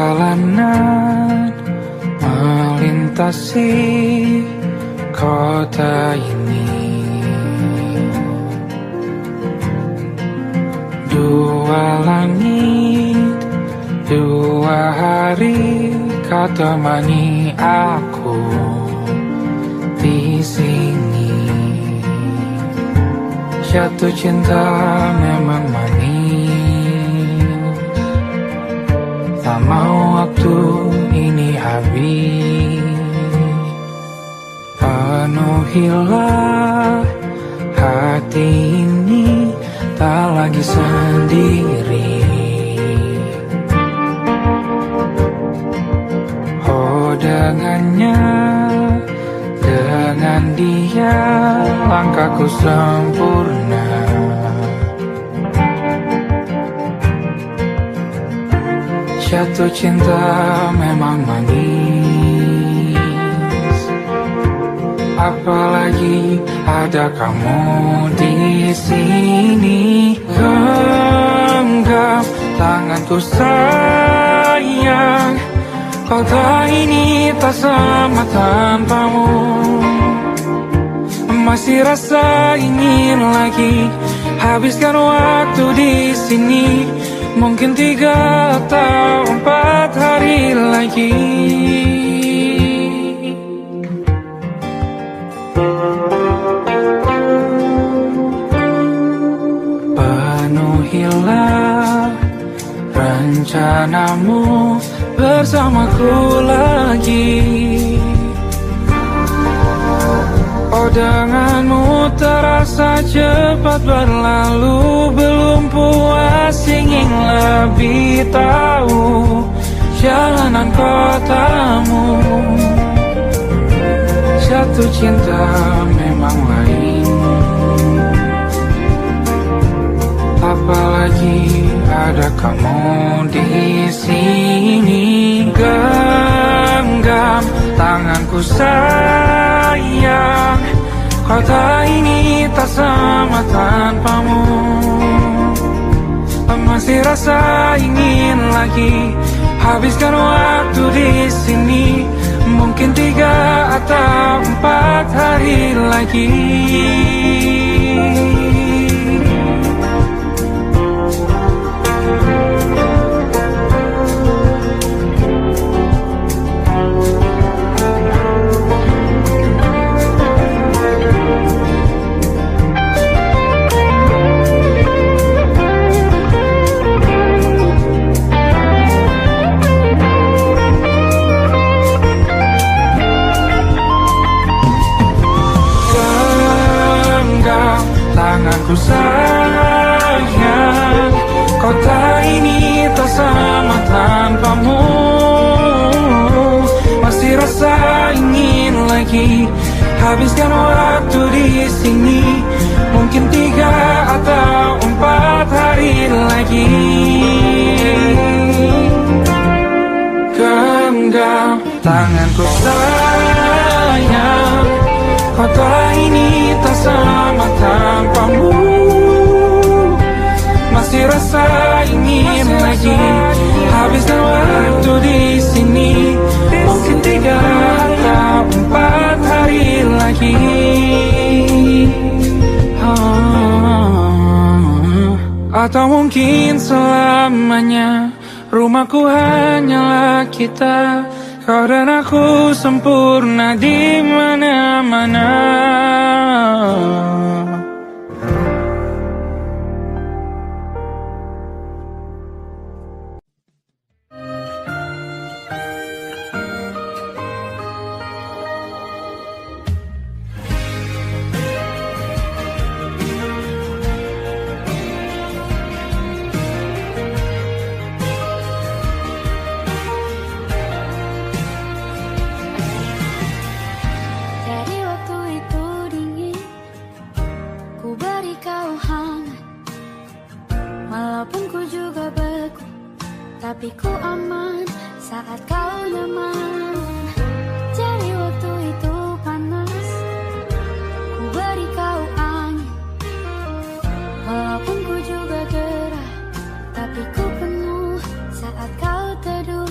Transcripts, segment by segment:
Perjalanan melintasi kota ini, dua langit, dua hari kau temani aku di sini. Jatuh cinta memang manis, tak mau waktu ini habis. Penuhilah hati ini, tak lagi sendiri. Oh dengannya, dengan dia langkahku sempurna. Jatuh cinta memang manis, apalagi ada kamu di sini. Genggam tanganku sayang, kota ini tak sama tanpamu. Masih rasa ingin lagi habiskan waktu di sini. Mungkin 3 atau 4 hari lagi. Penuhilah rencanamu bersamaku lagi. Oh denganmu terasa cepat berlalu, belum puas ingin lebih tahu jalanan kotamu. Jatuh cinta memang lain, apalagi ada kamu di sini. Genggam tanganku sayang, kota ini tak sama tanpamu. Masih rasa ingin lagi habiskan waktu di sini. Mungkin 3 atau 4 hari lagi. Tanganku sayang, kota ini tak sama tanpamu. Masih rasa ingin lagi habiskan waktu di sini. Mungkin 3 atau 4 hari lagi. Genggam tanganku sayang, kota ini tak sama tanpamu. Masih rasa ingin lagi habiskan waktu di sini. Mungkin 3 atau 4 hari lagi. Atau mungkin selamanya. Rumahku hanyalah kita, kau dan aku sempurna di mana-mana. Tapi ku aman saat kau nyaman. Jadi waktu itu panas, ku beri kau angin. Walaupun ku juga gerah, tapi ku penuh saat kau teduh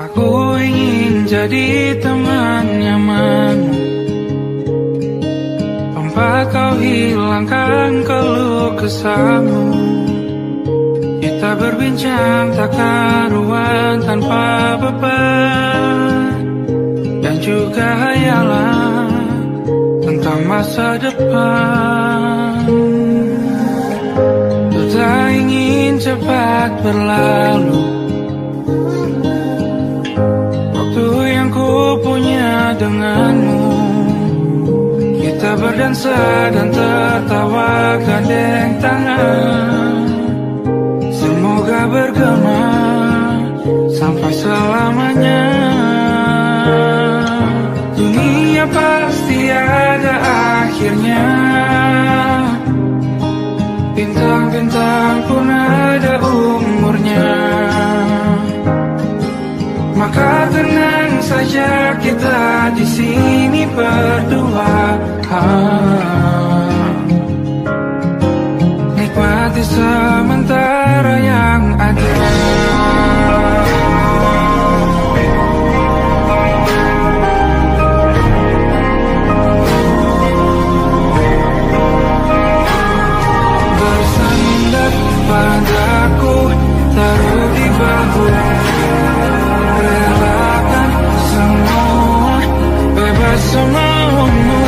Aku ingin jadi teman nyamanmu, tempat kau hilangkan keluh kesahmu. Kita berbincang tak karuan tanpa beban, dan juga hayalan tentang masa depan. Ku tak ingin cepat berlalu waktu yang ku punya denganmu. Kita berdansa dan tertawa gandeng tangan, semoga bergema sampai selamanya. Dunia pasti ada akhirnya, bintang-bintang pun ada umurnya. Maka tenang saja kita di sini berdua, nikmati sementara yang ada. Bersandar padaku, taruh di bahu, relakan semua, bebas semaumu.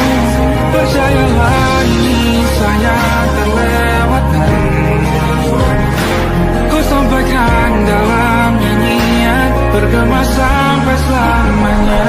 Percayalah ini saya terlewatkan, ku sampaikan dalam nyanyian, bergema sampai selamanya.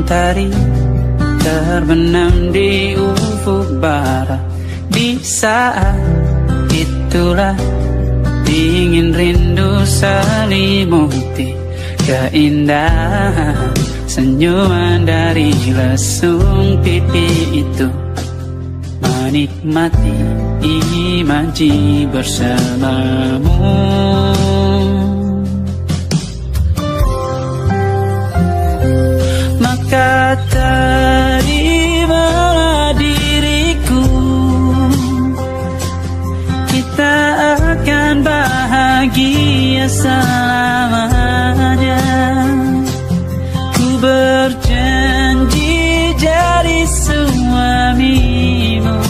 Matahari terbenam di ufuk barat. Di saat itulah dingin rindu selimuti keindahan senyuman dari lesung pipi itu. Menikmati imaji bersamamu. Maka terimalah diriku, kita akan bahagia selamanya. Ku berjanji jadi suamimu,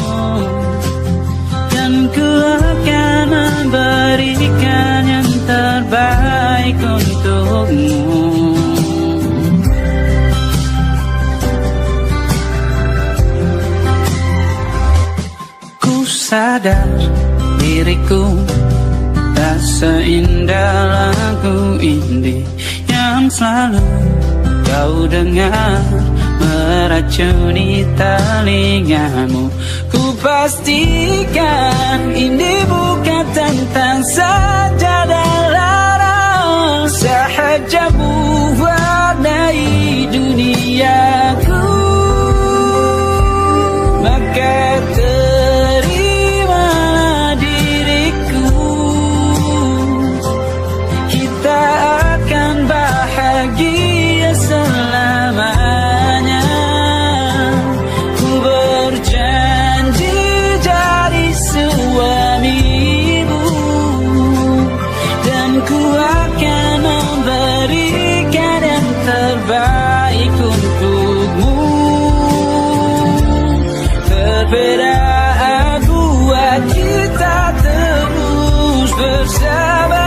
dan ku akan memberikan yang terbaik untukmu. Sadar diriku tak seindah lagu ini yang selalu kau dengar meracuni telingamu. Ku pastikan ini bukan tentang saja dan larang, sahaja mewarnai duniaku. Maka bahagia selamanya. Ku berjanji jadi suamimu, dan ku akan memberikan yang terbaik untukmu. Perbedaan buat kita terus bersama.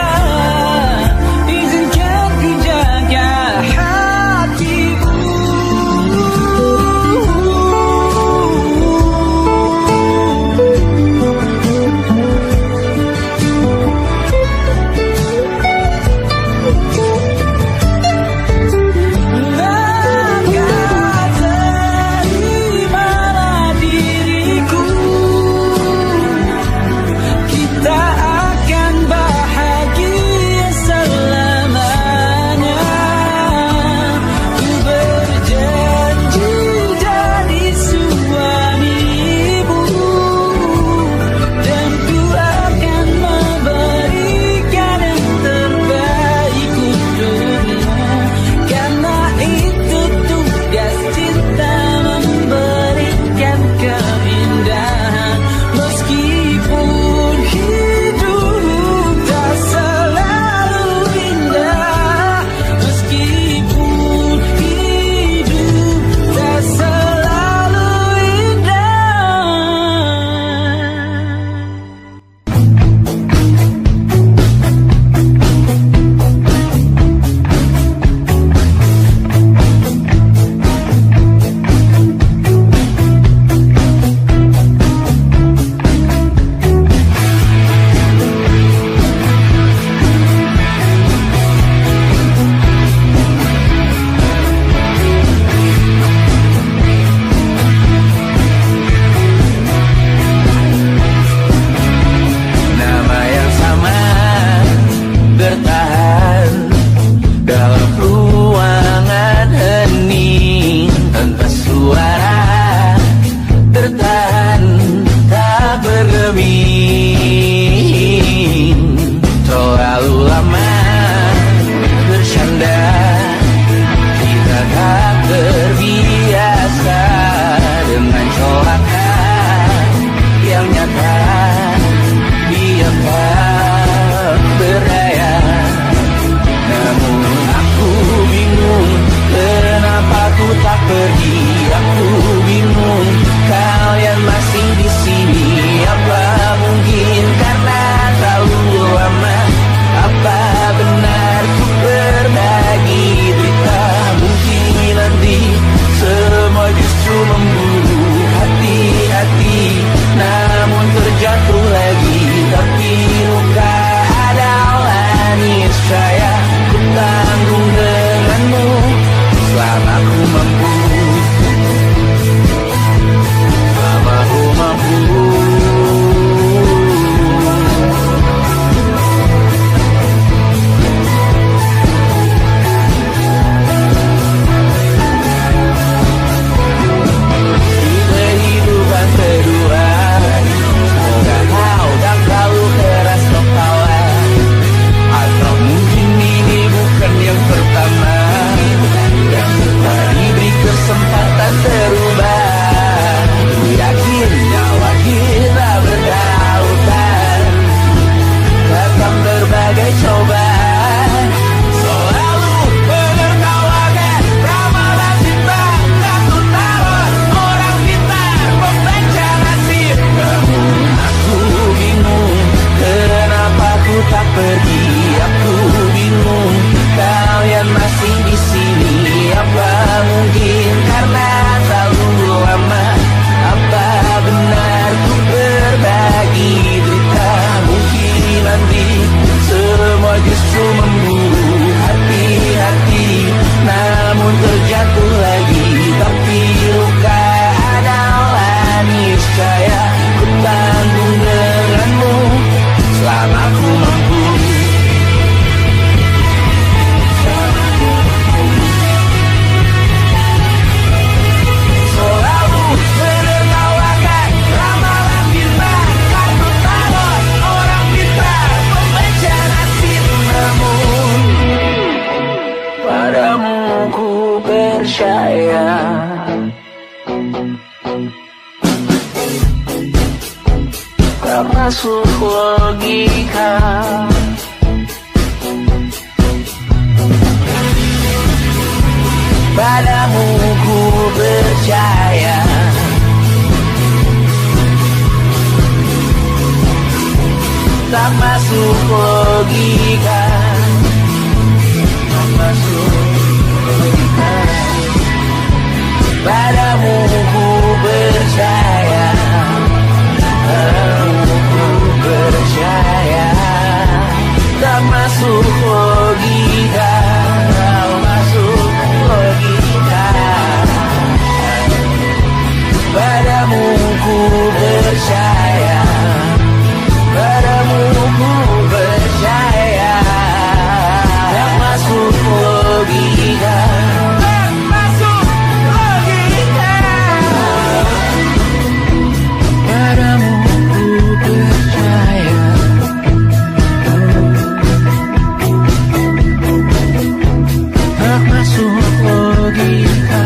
tak masuk logika. Padamu ku percaya, tak masuk logika, tak masuk logika. Padamu ku percaya, padamu ku percaya, tak masuk logika, tak masuk logika. Padamu ku percaya, padamu ku percaya, tak masuk logika, tak masuk logika. Padamu ku percaya, tak masuk logika.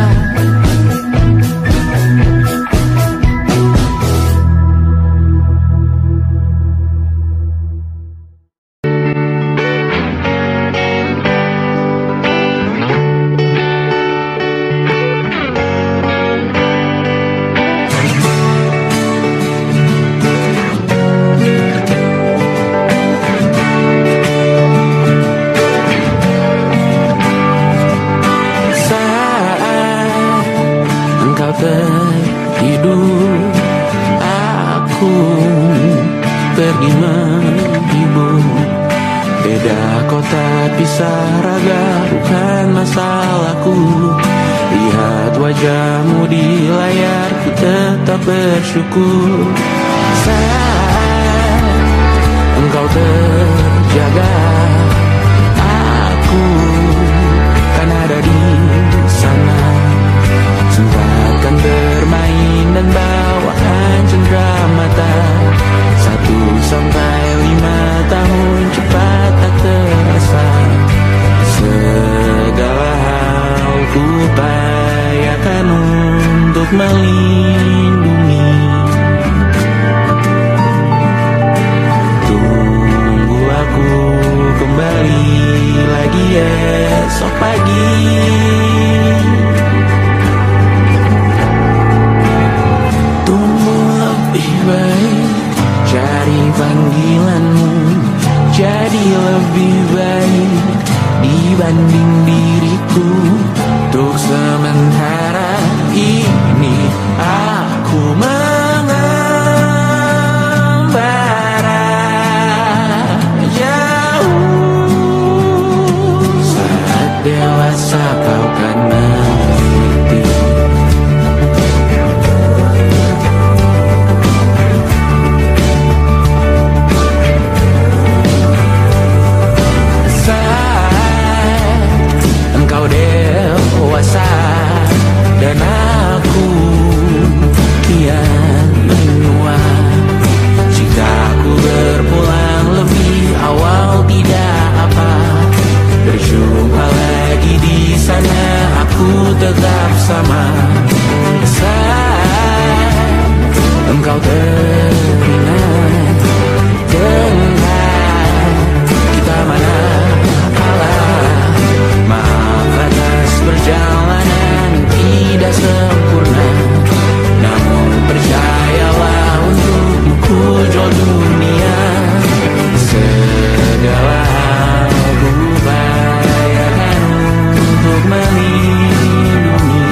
Tertidur, aku pergi menghibur. Beda kota pisah raga bukan masalahku. Lihat wajahmu di layar, ku tetap bersyukur. Saat engkau terjaga, aku kan ada di sana. Sempatkan bermain dan bawaan cenderamata. 1-5 tahun cepat tak terasa. Segala hal ku upayakan untuk melindungi. Tunggu aku kembali lagi esok pagi. Cari panggilanmu jadi lebih baik dibanding diriku. Untuk sementara ini aku mengembara jauh. Saat dewasa kau kan mengerti. Dewasa dan aku kian menua. Jikaku berpulang lebih awal tidak apa. Berjumpa lagi di sana, aku tetap sama. Saat engkau teringat tentang kita mana perjalanan tidak sempurna, namun percayalah untukmu ku jual dunia. Segala hal ku upayakan untuk melindungi.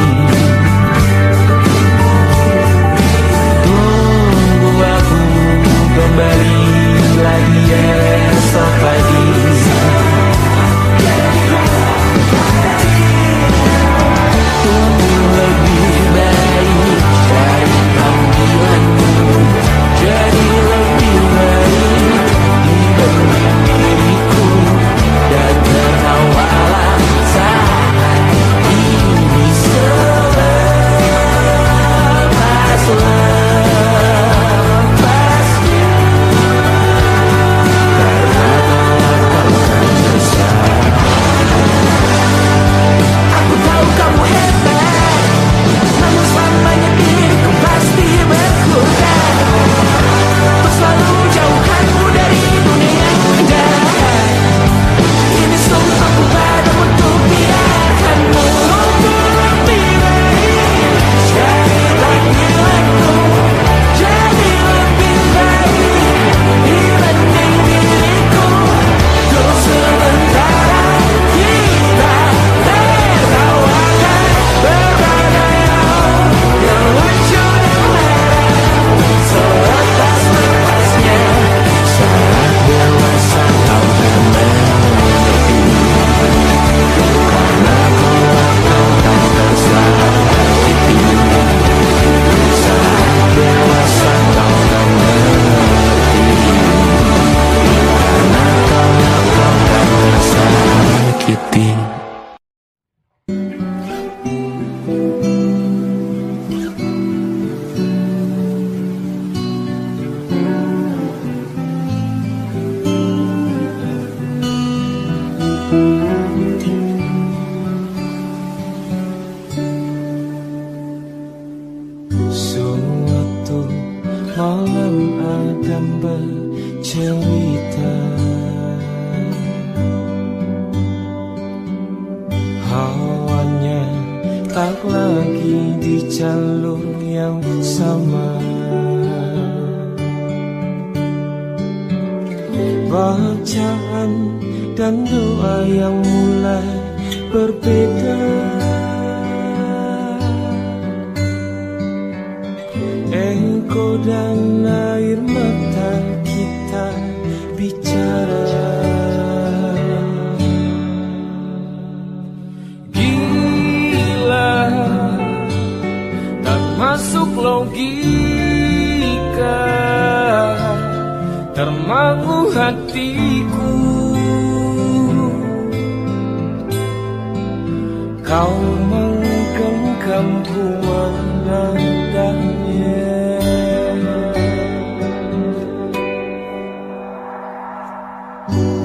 malam Adam bercerita, hawanya tak lagi di jalur yang sama. Bacaan dan doa yang mulai berbeda. Engkau dan air mata kita bicara. Gila, tak masuk logika, termangu hatiku. Kau menggenggamku menandanya.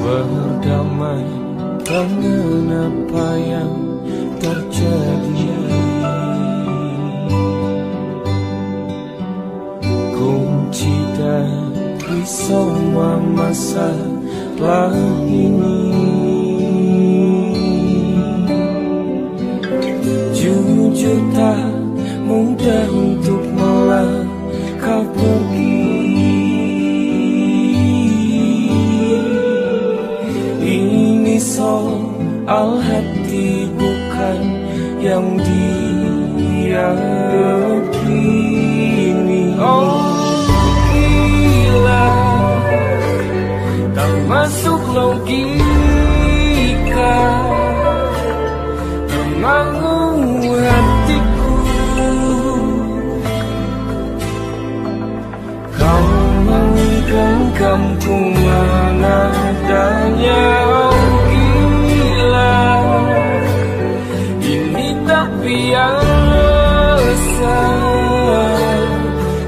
Berdamai dengan apa yang terjadi. Kunci dari semua masalah ini, jujur tak mudah untuk melangkah pergi. Ini soal hati bukan yang diyakini. Oh gila, tak masuk logika, termangu hatiku. Kau menggenggamku mana adanya. Oh gila, ini tak biasa,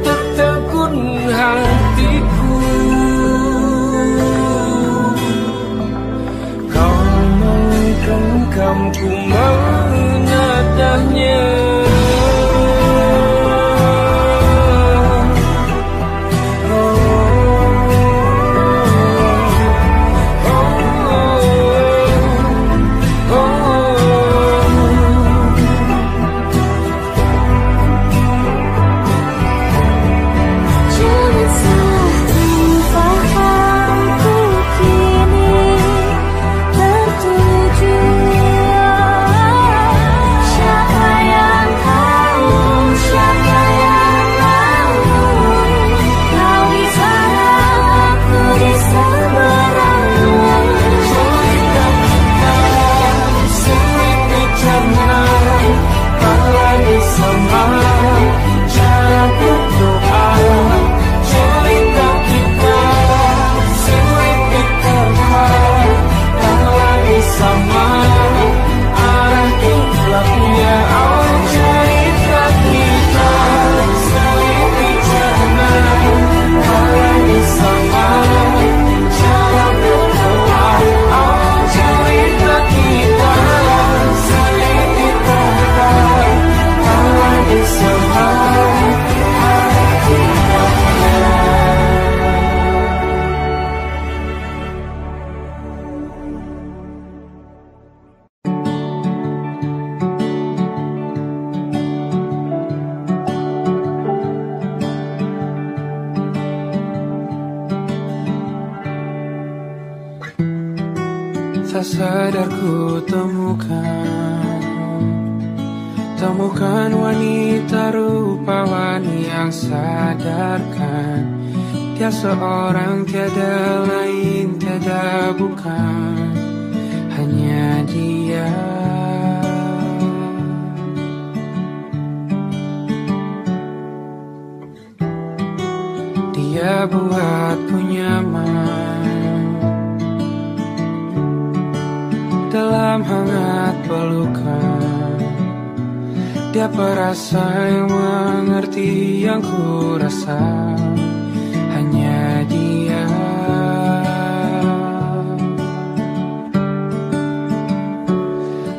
tertegun hatiku. Kau menggenggamku mana adanya. Tak sadar ku temukan wanita rupawan yang sadarkan dia seorang, tiada lain, tiada bukan, hanya dia. Dia buatku nyaman dalam hangat pelukan. Dia perasa yang mengerti yang ku rasa, hanya dia.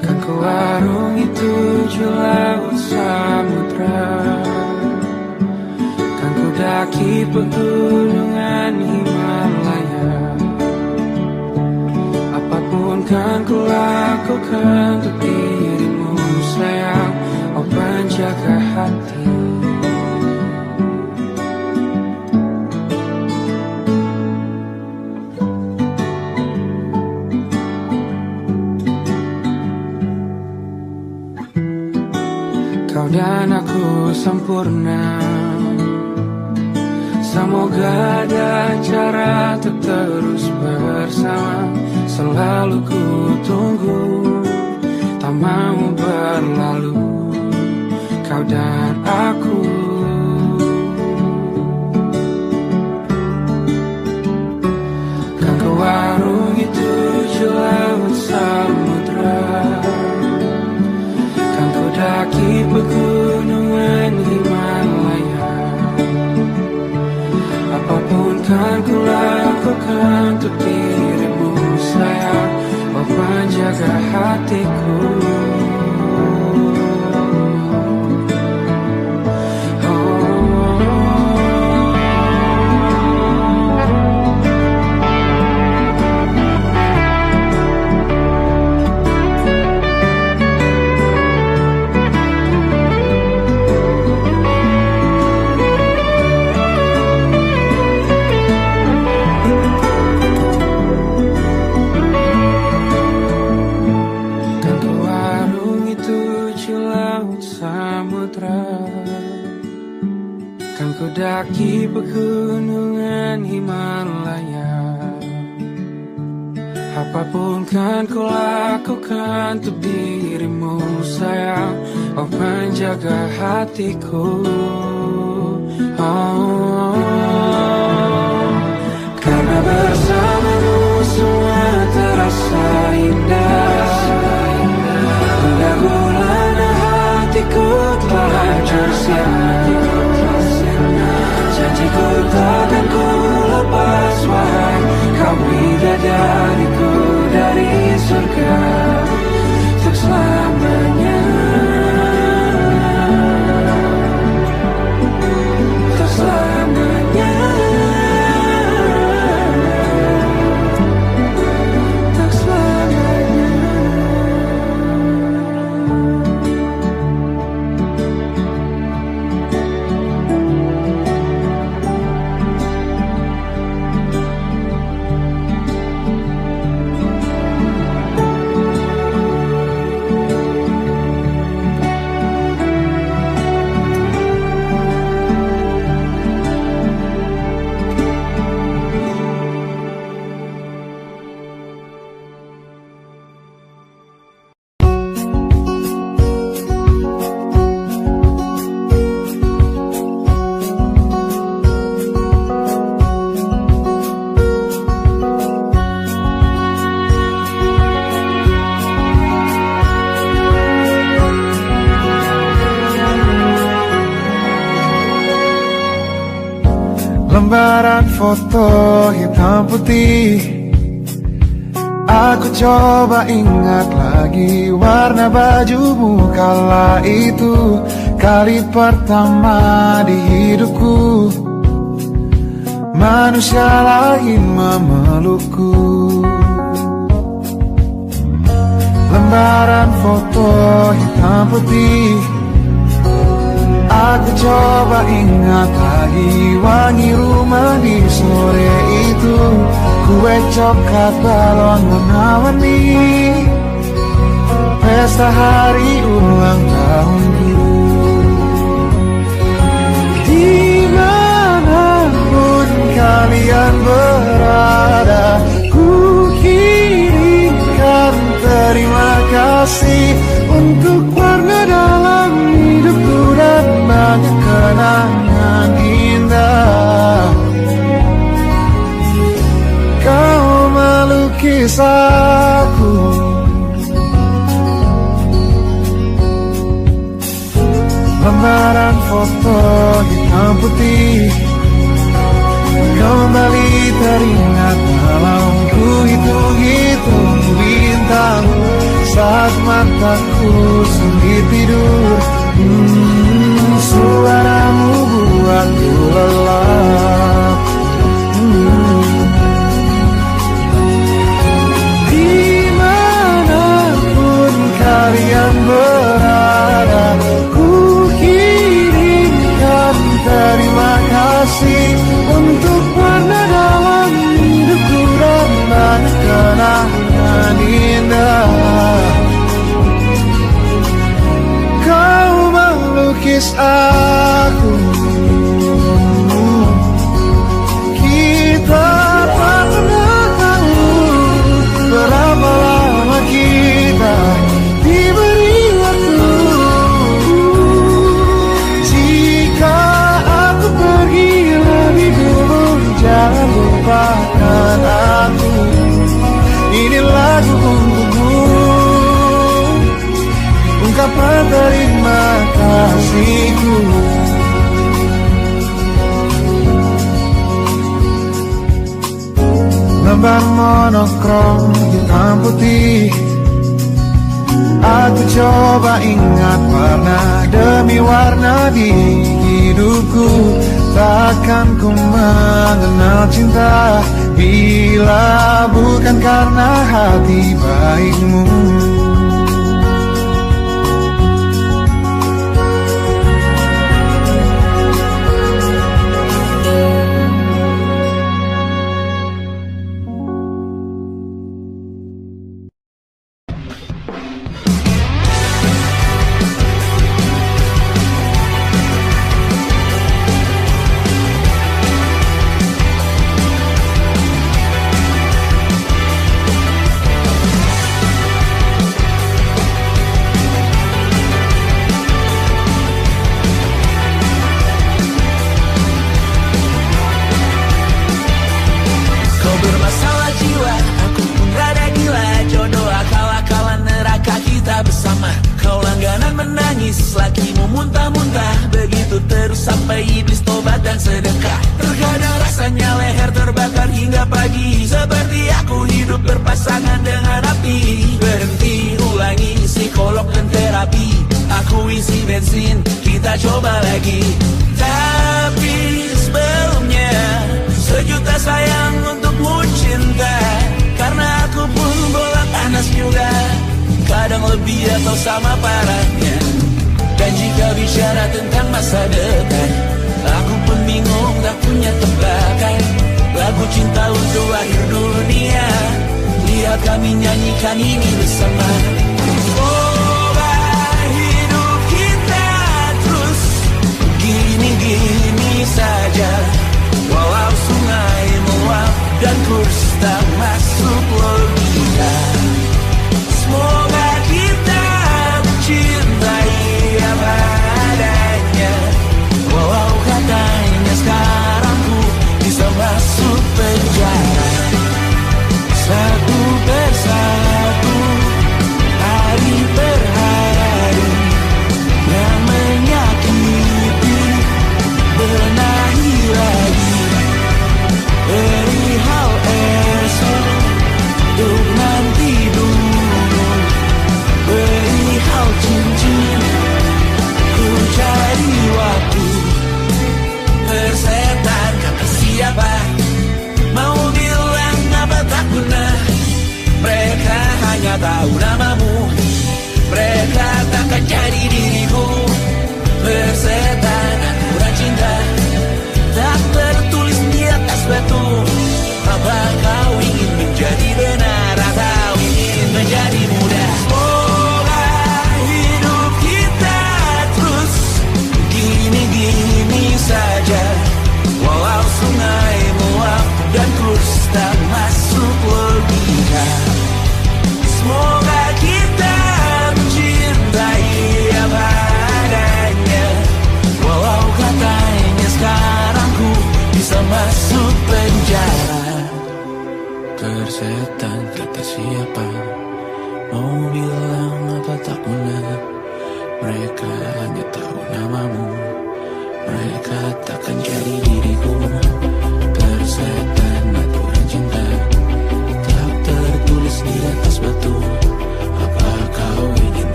Kan ku warungi 7 laut samudra, kan ku daki pegunungan Himalaya. Apapun kan ku lakukan untuk dirimu sayang, oh penjaga hati. Kau dan aku sempurna, semoga ada cara untuk terus bersama. Selalu ku tunggu, tak mau berlalu, kau dan aku. Kan ke warung itu laut samudra, kan ku daki pegunungan Himalaya. Apapun kan ku lakukan untuk dirimu sayang, oh penjaga hatiku. Kan ku daki pegunungan Himalaya. Apapun kan ku lakukan untuk dirimu sayang, oh penjaga hatiku. Oh, karena bersamamu semua terasa indah. Hingga gulana hatiku telah hancur sia-sia. Janjiku takkan ku lepas, wahai kau bidadariku dari surga untuk selamanya, untuk selamanya, untuk selamanya. Lembaran foto hitam putih, aku coba ingat lagi warna bajumu kala itu. Kali pertama di hidupku, manusia lain memelukku. Lembaran foto hitam putih, aku coba ingat lagi wangi rumah di sore itu. Kue coklat balon warna-warni, pesta hari ulang tahunku. Dimanapun kalian berada, ku kirimkan terima kasih untuk warna dalam hidupku dan banyak kenangan indah. Kau melukis aku, lembaran foto hitam putih kembali teringat dalam ku hitung-hitung bintang saat mataku sulit tidur. Suaramu buatku lelah. aku. Kita tak pernah tahu berapa lama kita diberi waktu. Jika aku pergi lebih dulu, jangan lupakan aku. Ini lagu untukmu, ungkapan terima kasihku. Lembar monokrom hitam putih, aku coba ingat warna demi warna di hidupku. Takkan ku mengenal cinta bila bukan karena hati baikmu.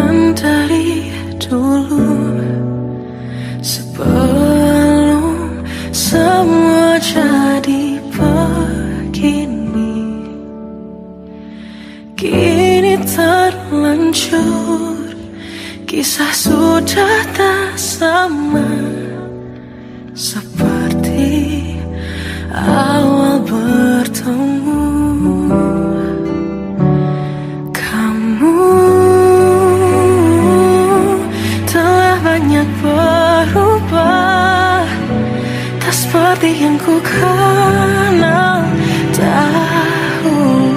nyaman dari dulu, sebelum semua jadi begini. Kini terlanjur, kisah sudah tak sama seperti awal bertemu. Kamu telah banyak berubah, tak seperti yang ku kenal dahulu.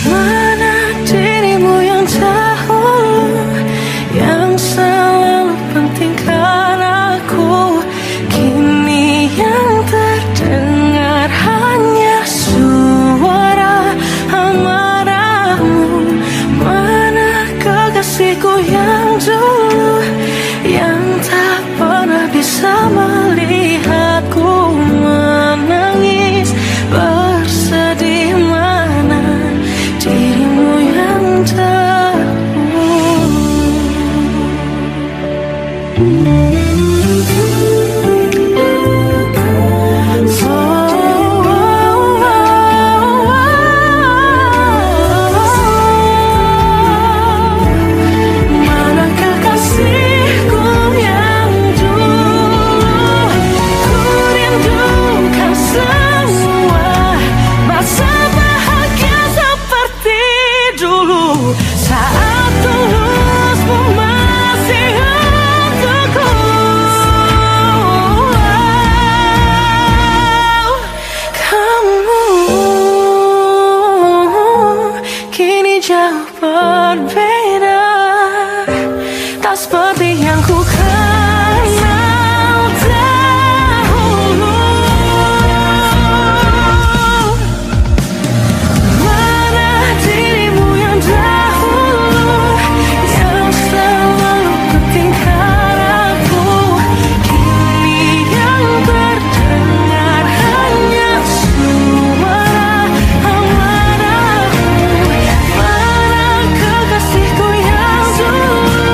Mana dirimu yang dahulu, yang selalu pentingkan aku. Kini yang terdengar hanya suara amarahmu. Mana kekasihku yang dulu, yang tak pernah bisa melihatku menangis bersedih. Mana dirimu yang mana kekasihku yang dulu, ku rindukan semua masa bahagia seperti dulu, saat tulusmu masih untukku. Kamu kini jauh berbeda, tak seperti yang ku kenal dahulu. Mana dirimu yang dahulu, yang selalu pentingkan aku. Kini yang terdengar hanya suara amarahmu. Mana kekasihku yang dulu,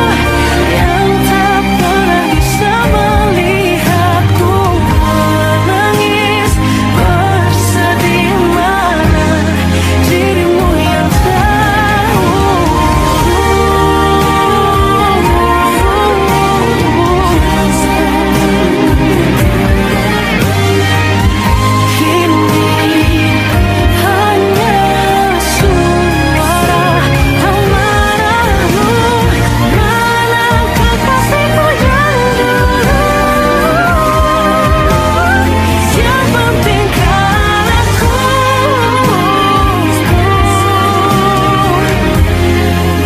yang tak pernah bisa melihatku menangis bersedih. Mana dirimu yang kini hanya suara amarahmu. Mana kekasihku yang dulu, yang pentingkan aku.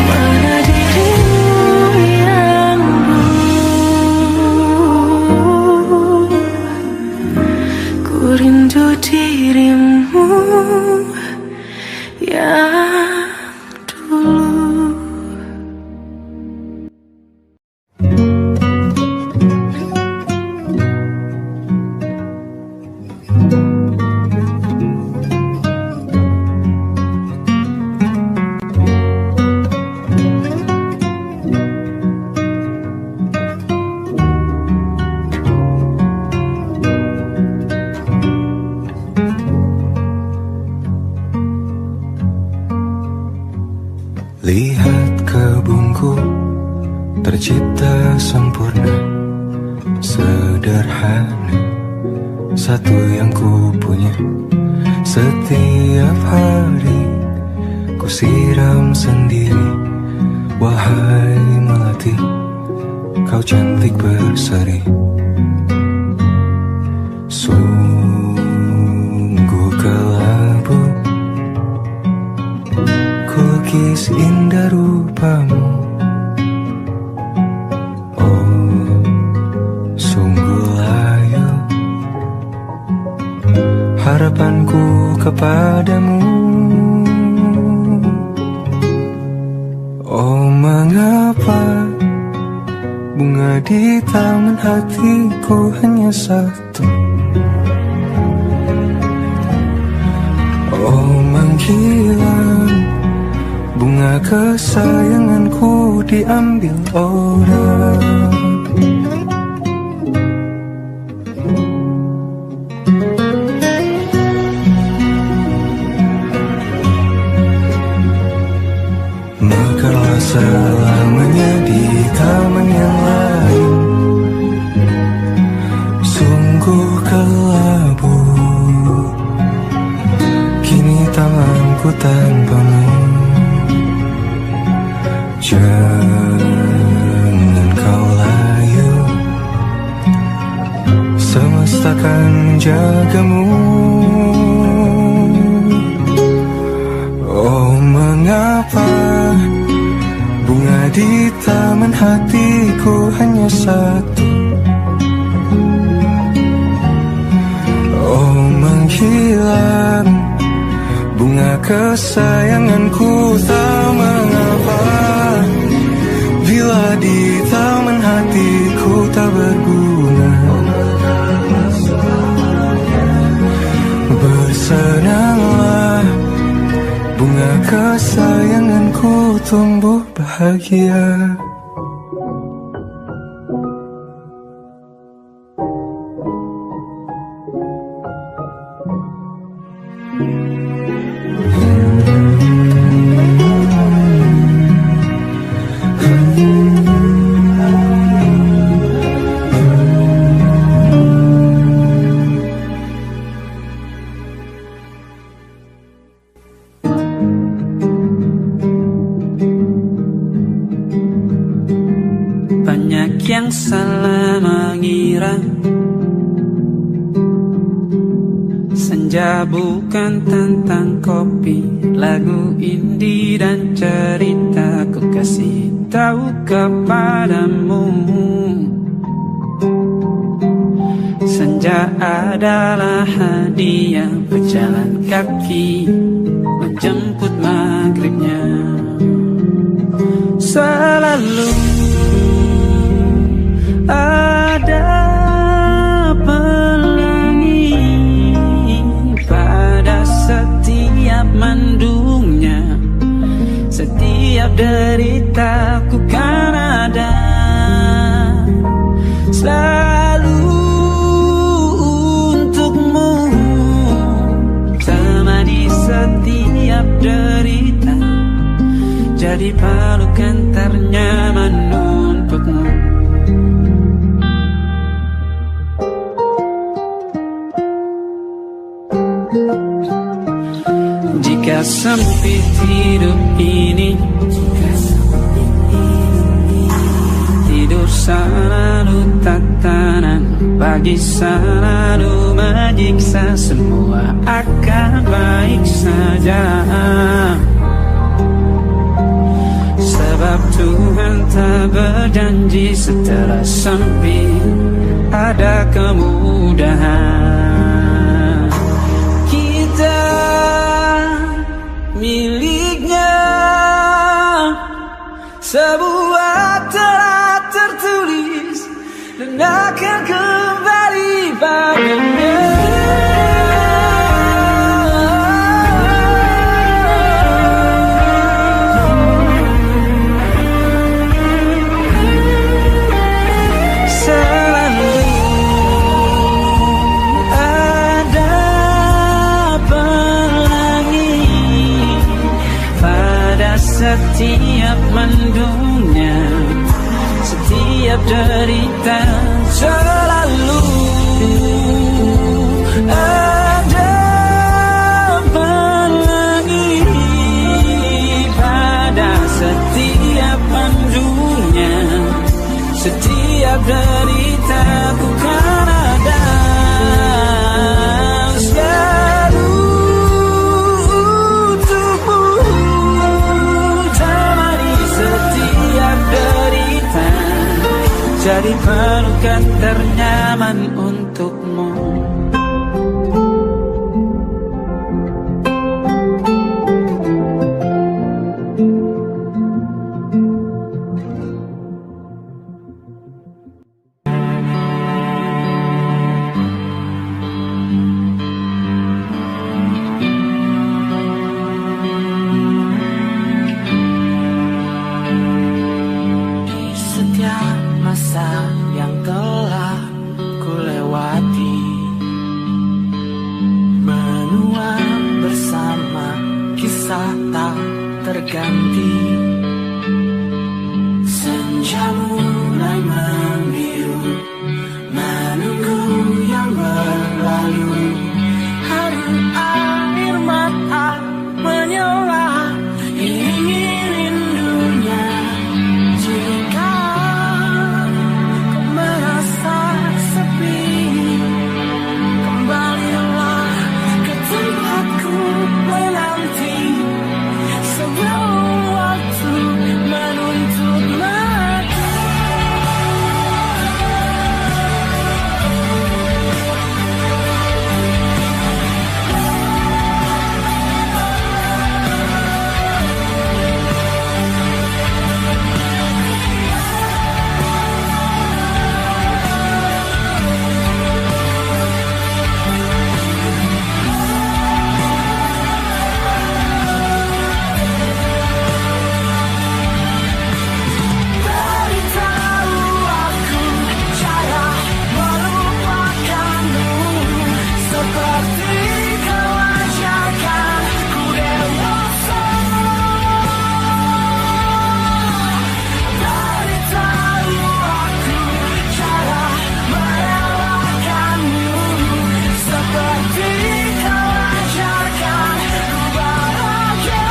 Mana dirimu yang dulu, ku rindu dirimu yang dulu. Lihat kebunku tercipta sempurna, sederhana, satu yang ku punya. Setiap hari ku siram sendiri. Wahai melati, kau cantik berseri. Sungguh kelabu kulukis indah rupamu. Oh, sungguh layu harapanku kepadamu. Oh, mengapa bunga di taman hatiku hanya satu? menghilang, bunga kesayanganku diambil orang. Mekarlah selamanya di taman yang lain, sungguh kelabu kini tamanku tanpamu. Jangan kau layu, semesta akan menjagamu. Oh mengapa bunga di taman hatiku hanya satu? Oh menghilang, bunga kesayanganku tak mengapa, bila di taman hatiku tak berbunga. Bersenanglah, bunga kesayanganku tumbuh bahagia. Yang salah mengira senja bukan tentang kopi, lagu indie dan cerita ku kasih tahu kepadamu. Senja adalah hadiah pejalan kaki menjemput maghribnya. Selalu ada pelangi pada setiap mendungnya, setiap deritaku kan ada selalu untukmu, temani setiap derita, jadi pelukan ternyaman untukmu. Jika sempit hidup ini, tidur selalu tatanan, pagi selalu menyiksa, semua akan baik saja. Sebab Tuhan tak berjanji setelah sempit ada kemudahan. Kita miliknya, sebuah telah tertulis dan akan kembali padanya. Setiap mendungnya, setiap derita, selalu ada pelangi pada setiap mendungnya, setiap derita ku kan ada selalu untukmu, jadi pelukan ternyaman untukmu. berganti. Senja mulai membiru, menunggu yang berlalu. Hari air mata menyala, ini rindunya. Jika kau merasa sepi, kembalilah ke tempatku menanti. Sebelum waktu menuntut mati. Beritahu aku cara melupakanmu, seperti kau ajarkan ku dewasa. Beritahu aku cara merelakanmu, seperti kau ajarkan ku bahagia.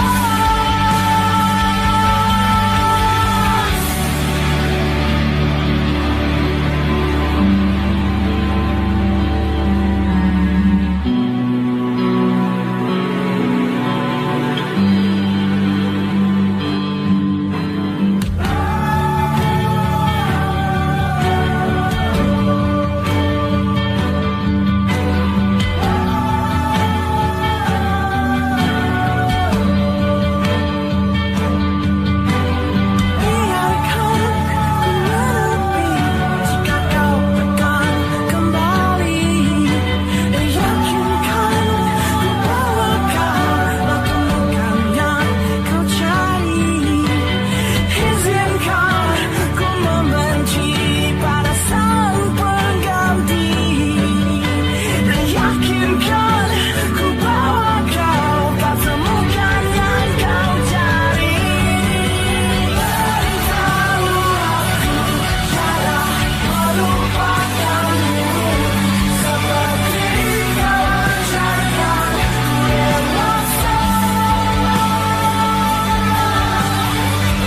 Biarkan ku menepi jika kau akan kembali. Yakinkan ku bahwa kaulah temukan yang kau cari. Izinkan ku membenci pada sang pengganti. Yakinkan ku bahwa kau temukan yang kau cari. Beritahu aku cara melupakanmu, seperti kau ajarkan ku dewasa.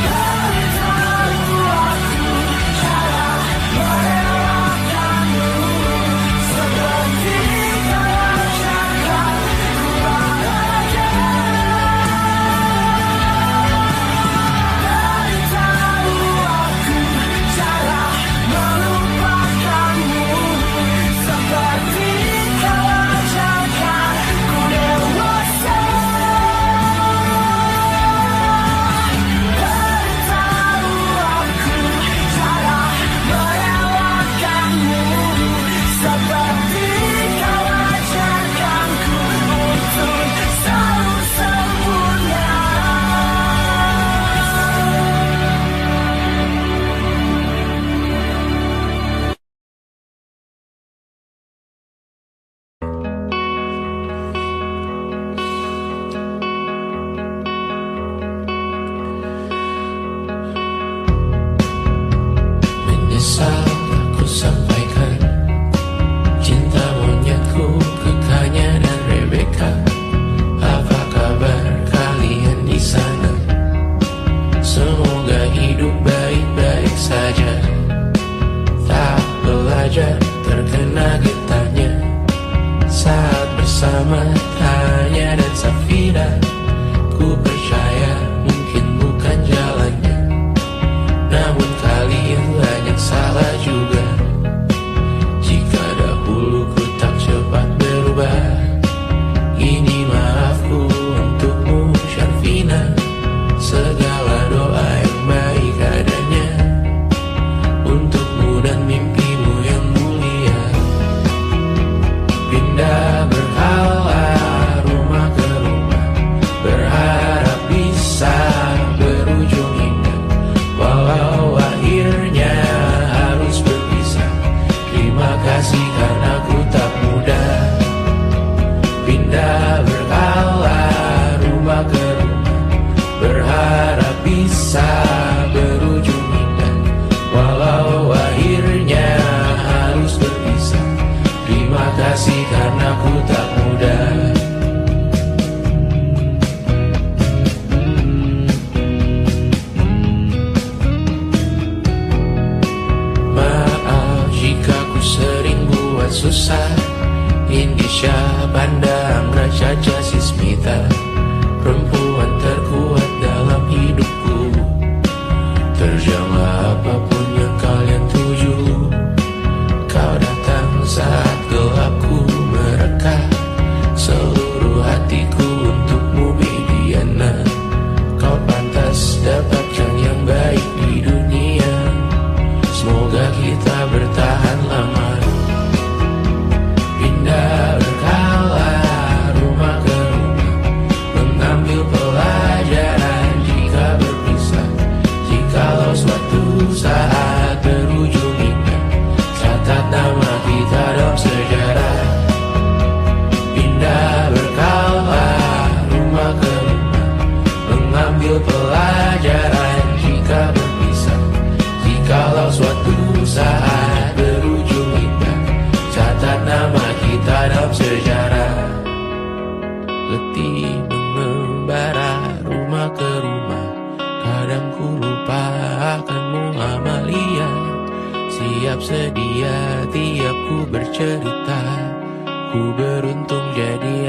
Beritahu aku cara merelakanmu, seperti kau ajarkan ku bahagia. Beritahu aku cara melupakanmu, seperti kau ajarkan ku dewasa. Beritahu aku cara merelakanmu, seperti kau ajarkan ku untuk selalu sempurna. Menyesal aku sampaikan cinta monyetku ke Kanya dan Rebecca. Apa kabar kalian di sana? Semoga hidup baik-baik saja. Tak belajar terkena getahnya saat bersama Tanya dan Safira. Ku percaya mungkin bukan jalannya, namun kalian banyak salah juga. Jika dahulu ku tak cepat berubah, ini maafku untukmu Syarfina. Segala doa yang baik adanya untukmu dan mimpimu yang mulia. Pindah berhala rumah ke rumah, berharap bisa berujung indah. Walau akhirnya harus berpisah, terima kasih karena ku tak mudah. Pindah berhala rumah ke rumah, berharap seluruh hatiku untukmu Mediana. Kau pantas dapatkan yang baik di dunia. Semoga kita bertahan lama. Pindah berkala rumah ke rumah, mengambil pelajaran jika berpisah. Jikalau suatu saat berujung indah, catat nama kita dalam sejarah. Pindah berkala rumah ke rumah, mengambil pelajaran jika berpisah. Jikalau suatu saat berujung indah, catat nama kita dalam sejarah. Letih mengembara rumah ke rumah, kadang ku lupa akanmu Amalia. Siap sedia tiap ku bercerita, ku beruntung jadi